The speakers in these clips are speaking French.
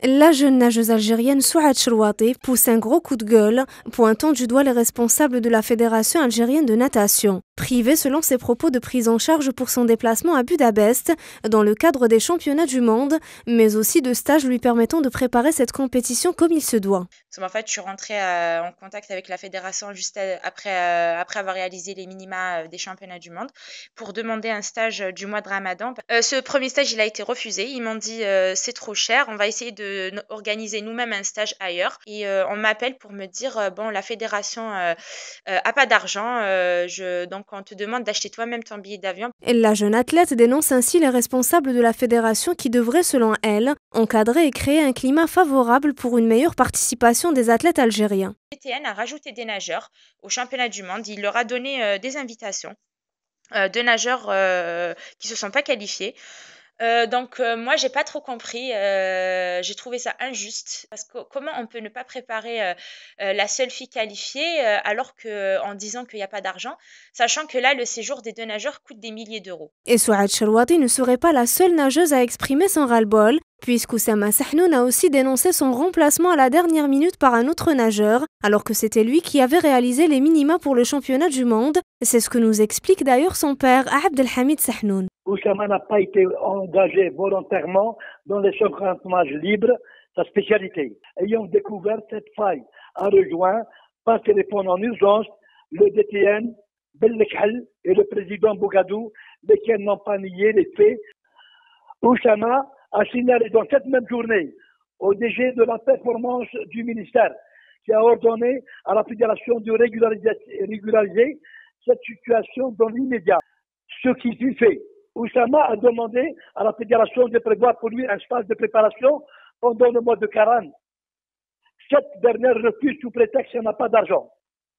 La jeune nageuse algérienne Souad Chrouati pousse un gros coup de gueule, pointant du doigt les responsables de la Fédération algérienne de natation. Privée selon ses propos de prise en charge pour son déplacement à Budapest, dans le cadre des championnats du monde, mais aussi de stages lui permettant de préparer cette compétition comme il se doit. En fait, je suis rentrée en contact avec la fédération juste après avoir réalisé les minima des championnats du monde pour demander un stage du mois de Ramadan. Ce premier stage, il a été refusé. Ils m'ont dit c'est trop cher, on va essayer de organiser nous-mêmes un stage ailleurs. Et on m'appelle pour me dire bon, la fédération a pas d'argent, donc on te demande d'acheter toi-même ton billet d'avion. La jeune athlète dénonce ainsi les responsables de la fédération qui devraient, selon elle, encadrer et créer un climat favorable pour une meilleure participation des athlètes algériens. BTN a rajouté des nageurs au championnat du monde. Il leur a donné des invitations de nageurs qui se sont pas qualifiés. Moi, j'ai pas trop compris. J'ai trouvé ça injuste parce que comment on peut ne pas préparer la seule fille qualifiée alors que en disant qu'il n'y a pas d'argent, sachant que là, le séjour des deux nageurs coûte des milliers d'euros. Et Souad Chrouati ne serait pas la seule nageuse à exprimer son ras-le-bol, puisqu'Oussama Sahnoun a aussi dénoncé son remplacement à la dernière minute par un autre nageur, alors que c'était lui qui avait réalisé les minima pour le championnat du monde. C'est ce que nous explique d'ailleurs son père, Abdelhamid Sahnoun. Oussama n'a pas été engagé volontairement dans les championnats de nage libres, sa spécialité. Ayant découvert cette faille, a rejoint par téléphone en urgence le DTN, Bellekhal et le président Bougadou, lesquels n'ont pas nié les faits. Oussama a signalé dans cette même journée au DG de la performance du ministère qui a ordonné à la fédération de régulariser cette situation dans l'immédiat. Ce qui fut fait. Oussama a demandé à la fédération de prévoir pour lui un stage de préparation pendant le mois de Karane. Cette dernière refuse sous prétexte qu'elle n'a pas d'argent.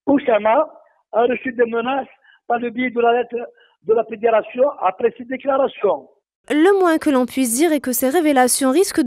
Oussama a reçu des menaces par le biais de la lettre de la fédération après ses déclarations. Le moins que l'on puisse dire est que ces révélations risquent